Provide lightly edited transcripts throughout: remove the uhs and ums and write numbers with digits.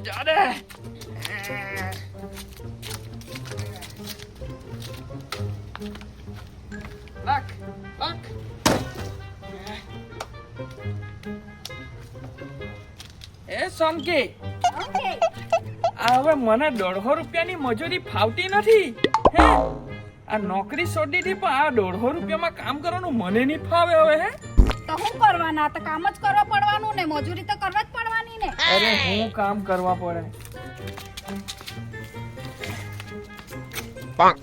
જાડે લાખ લાખ એ સોનકી હવે મને 150 રૂપિયાની મજૂરી ફાવતી નથી હે આ નોકરી છોડી દીધી પણ આ 150 રૂપિયામાં કામ કરવાનું મને નહીં ફાવે હવે હે તો શું કરવાના તો કામ જ કરવા પડવાનું ને મજૂરી તો કરવા જ પડવાની ને અરે હું કામ કરવા પડે પાંક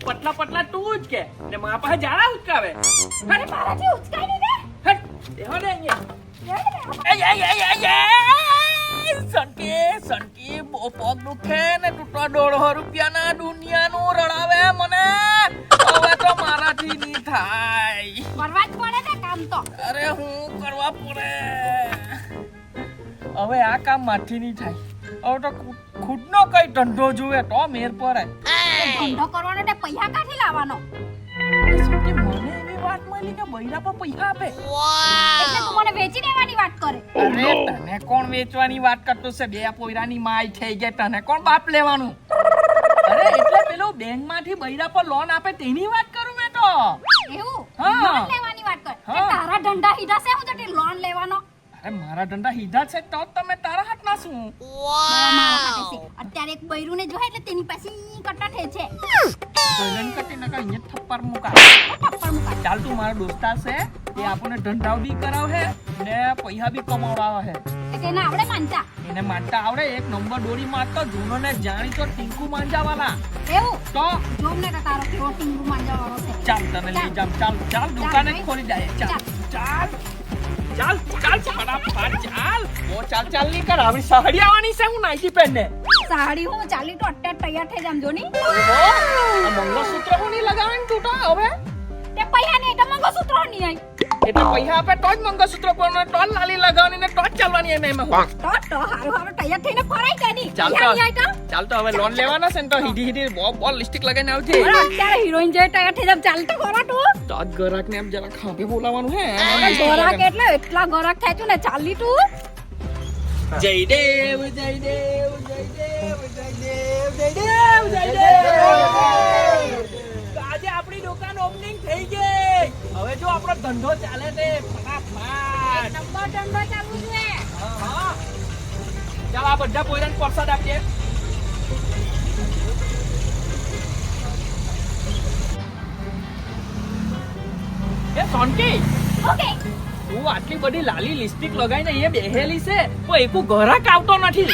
પટલા પટલા તું જ કે ને મારા પાસે જાડા ઉચકાવે અરે મારાથી ઉચકાઈ નહીં દે હટ દેહો ને અહીંયા સનકી બહુ પગ દુખે ને તું તો 150 રૂપિયાના દુનિયાનું રડાવે મને હવે તો મારાથી નહીં થાય કરવા જ પડે ને કામ તો અરે હું કરવા પડે હવે આ કામ માથી નહીં થાય હવે તો ખુદનો કઈ ધંધો જોવે તો મેર પડે ધંધો કરવાનો તે પૈસા કાઢી લાવવાનો સનકી મને એવી વાત મળી કે બૈરા પર પૈસા આપે એટલે તું મને વેચી દેવાની વાત કરે અરે તને કોણ વેચવાની વાત કરતો છે બે પોયરાની માય થઈ ગઈ તને કોણ બાપ લેવાનું અરે એટલે પેલો બેંક માંથી બૈરા પર લોન આપે તેની વાત કરું મેં તો એવું હા. લોન લેવાની વાત કરે હા. તારા ધંધા હીધા છે હું તો તે લોન લેવાનો અરે મારા ધંધા હીધા છે તો તમે તારા હાથના શું મારા પાસે છે. અત્યારે એક બૈરુને જોહે એટલે તેની પાસે કટ્ટા થે છે કોઈલન કટી નકા અહીંયા થપ્પર મુકા થપ્પડ મુકા ચાલ તું મારો દોસ્તાર છે એ આપણને ધંધા બી કરાવે ને પૈસા બી કમાવડાવે છે એટલે એને આવડે માનતા એને માનતા આવડે એક નંબર દોડી મારતો જૂનો ને જાણીતો ટીંકુ માંજાવાલા એવું તો જોમ ને કે તારો કેવો ટીંગુ માંજવા વાળો છે ચાલ તને લઈ જામ ચાલ ચાલ દુકાને જ ખોલી જાય ચાલ ચાલ ચાલ ચાલ ફટાફટ ચાલ ઓ ચાલ ચાલ ની કર આપણી સાડી આવવાની છે હું નાઈટી પહેરને સાડી હું ચાલી તો અત્યારે તૈયાર થઈ જામ જોની ઓહો આ મંગળસૂત્ર હું નહીં લગાવે તું તો હવે તે પૈસા નહીં તો મંગળસૂત્ર નહીં આઈ એટલે પૈસા આપે તો જ મંગળસૂત્ર પહેરવાનું તો જ લાલી લગાવવાની ને તો જ ચાલવાની એમાં હું તો હારું હારું તૈયાર થઈને ફરાઈ ગઈ ની ચાલ પૈસા તો નહીં આઈ તો ચાલ તો હવે લોન લેવાના છે ને તો હીધી હીધી બોલ લિપસ્ટિક લગાવીને આવજે અરે અત્યારે હિરોઈન જે તૈયાર થઈ જામ ચાલ તો ખરા તું તો જ ગરાક ને એમ જરા ખાંભે બોલાવાનું હે ગોરાક એટલે એટલા ગોરાક થાય છું ને ચાલી તું જય દેવ જય દેવ જય દેવ જય દેવ જય દેવ જય દેવ આજે આપણી દુકાન ઓપનિંગ થઈ ગઈ હવે જો આપણો ધંધો ચાલે છે ફટાફટ નંબર ધંધો ચાલુ છે હા ચાલ આ બધા પોઈરાને પ્રસાદ આપીએ એ સોનકી ઓકે તું આટલી બધી લાલી લિપસ્ટિક લગાવીને એ બેહેલી છે તો એકુ ઘરાક આવતો નથી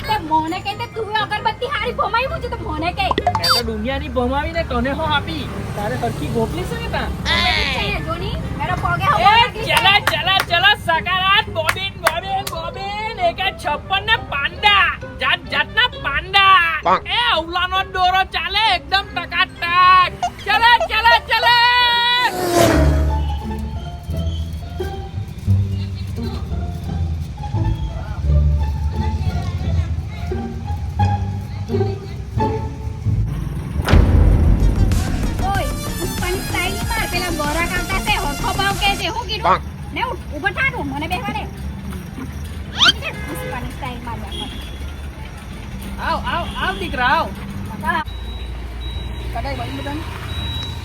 તે મોને કહે તે તું અગરબત્તી હારી ભમાઈ મુજે તો મોને કહે મેં તો દુનિયાની ભમાવીને તને હો આપી તારે હરખી ગોપલી છે ને તા છે જોની મેરો પગે એ હવા ચલા ચલા ચલા સકારાત બોબિન બોબિન બોબિન એક 56 ને પાંડા જાત જાતના પાંડા એ અવલાનો દોરો ચાલે એકદમ ટકાટક ચલે ચલે ચલે ઓય પુષ્પાની સ્ટાઈલ માર પેલા ગોરા કાંતા છે હરખો ભાવ કે છે હું કીધું ને ઉભો થાડું મને બેહવા દે પુષ્પાની સ્ટાઈલ માર આવ આવ આવ દીકરા આવ કદાઈ બની બદન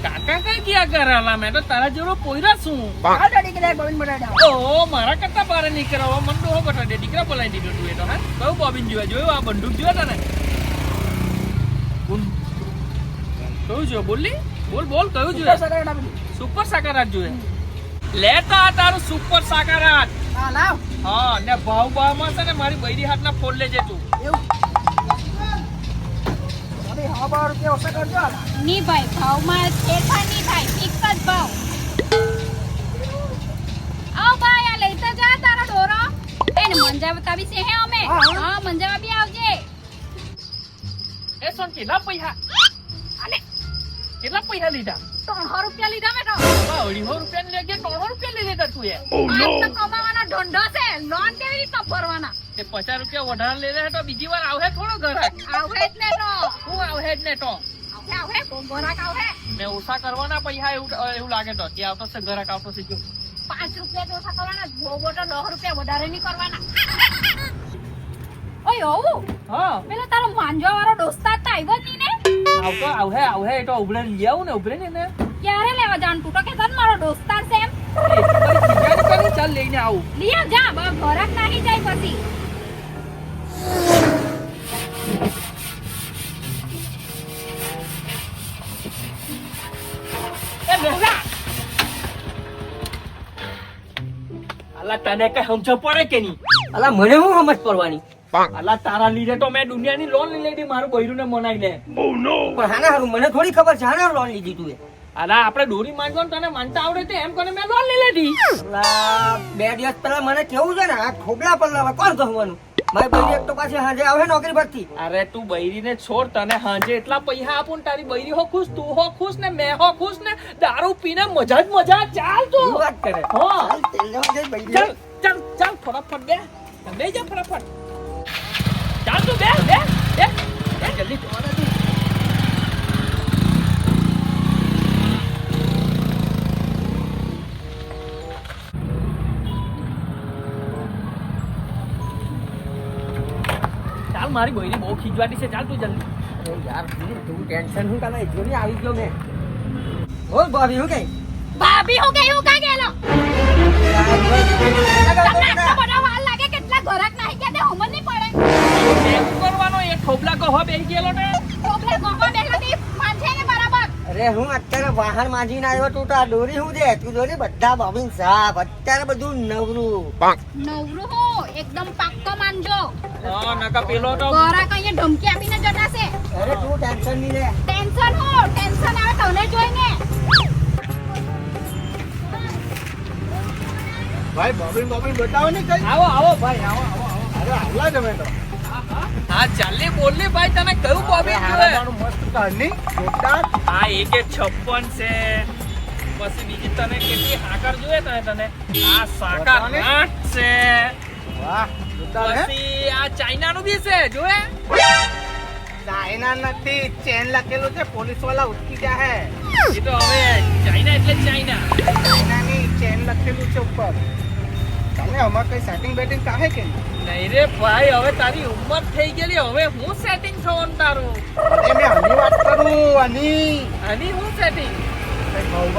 કાકા કઈ ગયા કરાલા મેં તો તારા જેવો પોયરા છું આ ડડી કે બની બડા ઓ મારા કરતા બહાર નીકળવા મન તો બટા દે દીકરા બોલાઈ દીધો તું એ તો હા કયું બોબિન જોયો આ બંદૂક જોયો તને કયું જો બોલી બોલ બોલ કયું જોયે સુપર સાકારાત જોયે લેતા તારું સુપર સાકારાત હા લાવ હા ને ભાવમાં છે ને મારી બૈરી હાથના ફોન લેજે તું એવું ની ભાઈ ભાવમાં ફેરફાર નહીં થાય ફિક્સ જ ભાવ આવ ભાઈ આ લઈ તો મંજાવતા બી છે હે અમે હા મંજાવા બી આવજે એ સોન કેટલા પૈસા આલે કેટલા પૈસા લીધા 300 રૂપિયા લીધા મેં તો 250 રૂપિયા ની જગ્યાએ 300 રૂપિયા લઈ લીધા તું એ આ તો કમાવાનો ધંધો છે લોન કેવી રીતે ભરવાના તે 50 રૂપિયા વધારે લઈ લે તો બીજી વાર આવહે થોડો ઘરાક આવહે જ ને તો હું આવહે જ ને તો આવહે ગોરાક આવહે મેં ઓછા કરવાના પૈસા એવું લાગે તો કે આવતો છે ઘરાક આવતો છે જો 5 રૂપિયા તો ઓછા કરવાના ભોગો તો 10 રૂપિયા વધારે નહીં કરવાના ઓય ઓવું હા પેલા તારો માંજો વાળો દોસ્તાર તો આવ્યો જ નહીં ને આવહે એ તો ઉભરે લઈ આવું ને ઉભરે ને ક્યારે લેવા જાણ તું તો કે તન મારો દોસ્તાર છે એમ ચાલ લઈને આવું લિયા જા ઘરાક નાહી જાય પછી એ બેહલા અલા તને કઈ સમજ પડે કે નહીં અલા મને હું સમજ પડવાની અલા તારા લીધે તો મેં દુનિયાની લોન લઈ લીધી મારું બૈરુંને મનાઈ લે પણ હાના હારું મને થોડી ખબર છે હાના લોન લીધી તું એ અલા આપણે દોરી માંગવા તને માનતા આવડે તે એમ કરીને મેં લોન લઈ લીધી અલા 2 દિવસ પહેલા મને કેવું છે ને આ ખોબલા પર લાવા કોણ કહવાનું મારી બૈરી એક તો પાછી હાજે આવે નોકરી પરથી અરે તું બૈરીને છોડ તને હાંજે એટલા પૈસા આપું ને તારી બૈરી હો ખુશ તું હો ખુશ ને મેં હો ખુશ ને દારૂ પીને મજા જ મજા ચાલ તું શું વાત કરે હા ચાલ તેલ લેવા જઈ બૈરી ચાલ ચાલ ચાલ ફટાફટ બે જા ફટાફટ ચાલ તું બે જલ્દી જોવાના તું ચાલ મારી બૈરી બહુ ખીજવાટી છે ચાલ તું જલ્દી અરે યાર તું ટેન્શન હું કાલે જોની આવી ગયો મેં બોલ ભાભી હું કઈ ભાભી હું કેવું કા ગેલો તમને આટલો બધો વાર લાગે કેટલા ઘરાક નાહી ગયા તે હમજ નહીં પડે શું કરવાનો એ ઠોબલા કહો બેહી ગયેલો ને ટોપલા ગોગો બેઠો તે માનશે ને બરાબર અરે હું અત્યારે વાહન માંજીને આવ્યો તું તો આ દોરી હું છે તું દોરી બધા બોબીન સાફ અત્યારે બધું નવરું નવરું હો એકદમ પાક્કો માનજો હા નકા પેલો તો ઘરાક અહીંયા ધમકી આપીને જતા છે અરે તું ટેન્શન નહીં લે ટેન્શન આવે તને જોઈને ભાઈ બોબીન બતાવો ને કઈ આવો ભાઈ આવો અરે આવલા તમે તો હા ચાલની બોલની ભાઈ તને કયું બોબીન જોઈએ હારાનું મસ્ત કારની જોરદાર હા એક 56 છે પછી બીજી તને કેટલી હાકર જોઈએ તને આ સાકર 8 છે વાહ જોરદાર હે પછી આ ચાઇના નું બી છે જોએ ચાઇના નથી ચેન લખેલું છે પોલીસ વાળા ઉઠી ગયા હે એ તો હવે ચાઇના એટલે ચાઇના ચાઇનાની ચેન લખેલું છે ઉપર તમે અમાર કઈ સેટિંગ બેટિંગ કાહે કે નહીં રે ભાઈ હવે તારી ઉંમર થઈ ગયેલી હવે હું સેટિંગ થવાનું તારું અરે મેં આની વાત કરું આની આની હું સેટિંગ કઈ ભાવ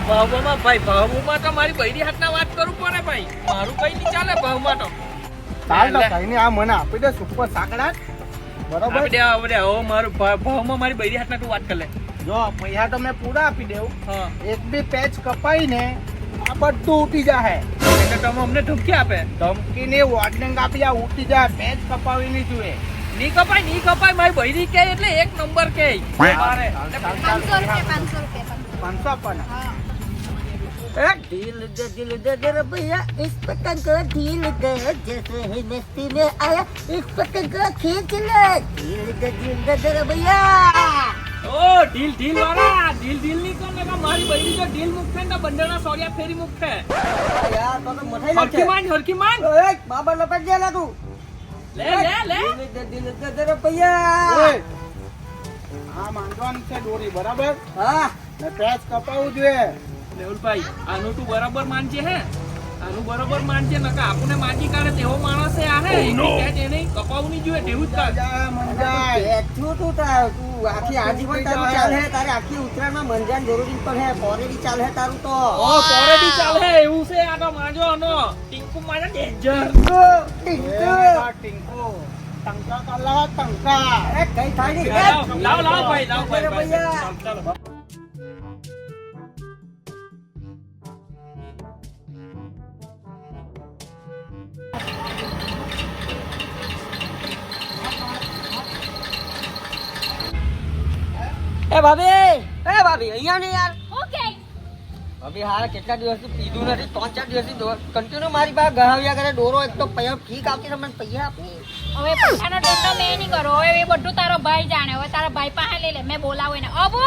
ભાવમાં ભાઈ ભાવમાં તો મારી બૈરી હાથના વાત કરું પડે ભાઈ મારું કઈ નહીં ચાલે ભાવમાં તો ચાલ તો કઈ નહીં આ મને આપી દે સુપર સાકડા બરોબર આપણે હવે મારું ભાવમાં મારી બૈરી હાથના તું વાત કર લે જો પૈસા તો મેં પૂરા આપી દેવું હા એક બી પેચ કપાઈને આ બધું ઉઠી જાહે એટલે તમે અમને ધમકી આપે ધમકીની વોર્નિંગ આપી આ ઉઠી જાય પેચ કપાવી નહીં જોઈએ નહીં કપાય મારી બૈરી કે એટલે એક નંબર કે મારે 500 રૂપિયા 500 આપવાના હા दिल दे रे भैया इस पतंग को ढील दे जैसे ही मस्ती में आया इस पतंग को खींच ले दिल दे रे भैया ઓ ઢીલ વાળા ઢીલ ની કોણ લગા મારી બૈરી જો ઢીલ મુક્ત ને બંદરના સોડિયા ફેરી મુક્ત यार तो मठाई હરકી માંડ ओए बाबा लपट जा ला तू લે दिल दे रे भैया ઓય, આ માંગવાનું છે દોરી બરાબર हां ને પેચ કપાવવું જોઈએ લેવલભાઈ આનું તું બરાબર માનજે હે આનું બરાબર માનજે નકા આપને માજી કાઢે તેવો માણસ છે આ હે કે એને કપાવું નહીં જોઈએ તેવું જ કર જા મંજાય તું આખી આજીવન તારું ચાલ હે તારે આખી ઉત્તરાયણમાં મંજાન જરૂરી પણ હે પોરેડી ચાલ હે તારું તો ઓ પોરે બી ચાલે એવું છે આ તો માજો આનો ટિંકુ માજો ડેન્જર ટીંકુ ટિંકો ટંકા કાલા ટંકા એ કઈ થાય નહીં લાવ ભાઈ ભૈયા ચાલો એ ભાભી અહીંયા ને યાર ઓકે અભી હારા કેટલા દિવસથી પીધું નથી 3-4 દિવસથી કન્ટિન્યુ મારી પાસે ગહાવ્યા કરે ડોરો એક તો પૈયા ઠીક આવતી મને પૈયા આપી હવે પૈસાનો દંડો મેં નહીં કરો હવે એ બધું તારો ભાઈ જાણે હવે તારા ભાઈ પાસે લઈ લે મેં બોલાવો એને અબુ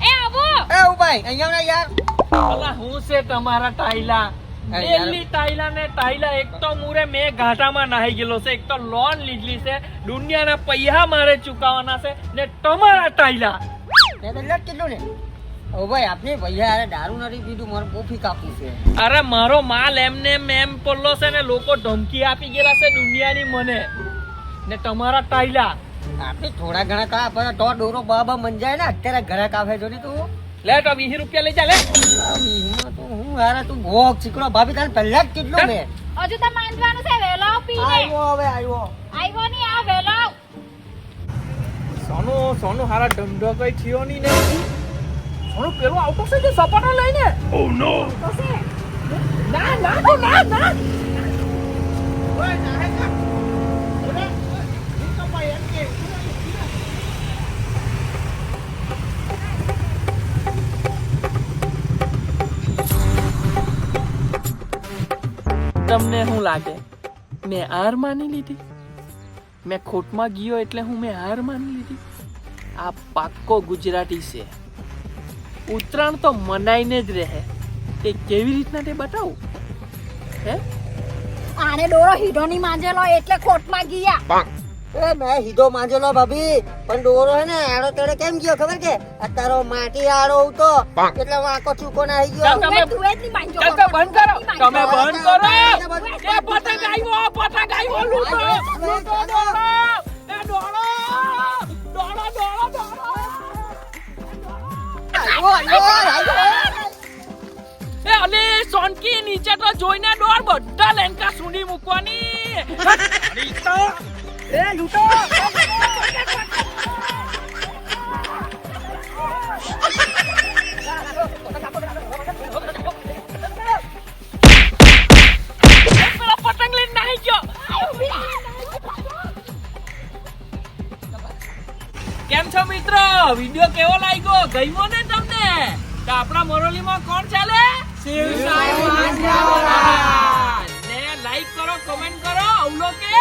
એ અબુ એ ઓ ભાઈ અહીંયા ના યાર અલા હું છે તમારા ટાઈલા ડેલી ટાઈલા ને ટાઈલા એક તો મુરે મેં ઘાટામાં નાહી ગયેલો છે એક તો લોન લીધલી છે દુનિયાના પૈસા મારે ચૂકવવાના છે ને તમારા ટાઈલા મેં તો લટ કેટલું ને ઓ ભાઈ આપને ભૈયા અરે દારૂ નથી પીધું મારે કોફી કાપી છે અરે મારો માલ એમને એમ પડલો છે ને લોકો ધમકી આપી ગયેલા છે દુનિયાની મને ને તમારા ટાઈલા આપે થોડા ઘણા કા પર તો ડોરો બાબા મંજાય ને અત્યારે ઘરે કાફે જોડી તું લે તો 20 રૂપિયા લઈ જા લે તો હું હારા તું ભોગ ચીકડો ભાભી તારે પહેલા જ કેટલું મેં હજુ તો માંજવાનું છે વેલો પીને આવ્યો હવે આવ્યો આવ્યો નહીં આ વેલો સોનું હારા ધંધો કઈ થયો નહીં ને સોનું પેલો આવતો છે જે સપાટો લઈને ઓ નો ના ઓય નાહે કા ઓલે હું તો ભાઈ એમ કે તમને શું લાગે મેં હાર માની લીધી મેં ખોટમાં ગયો એટલે મેં હાર માની લીધી આ પાક્કો ગુજરાતી છે ઉત્તરાયણ તો મનાઈને જ રહે તે કેવી રીતના તે બતાવું હે આને ડોરો હીડો ની માંજેલો એટલે ખોટમાં ગયા એ મેં હીધો માંજેલો ભાભી પણ ડોરો હે ને આડો તેડે કેમ ગયો ખબર કે આ તારો માટી આડો હતો એટલે હું આખો ચૂકો ના આવી ગયો તમે તું જ ની માંજો ચાલ તો બંધ કરો તમે બંધ કરો એ પતંગ આવ્યો લૂટો એ ડોળો એ અલે સોનકી નીચે તો જોઈને ડોર બધા લેન્કા સુની મૂકવાની એ લૂટો પેલો પતંગ લઈને નાહી ગયો કેમ છો મિત્રો વિડિયો કેવો લાગ્યો ગમ્યો ને તમને તો આપણા મોરલીમાં કોણ ચાલે શિવ સાઈ મહારાજ ને લાઈક કરો કમેન્ટ કરો અવલો કે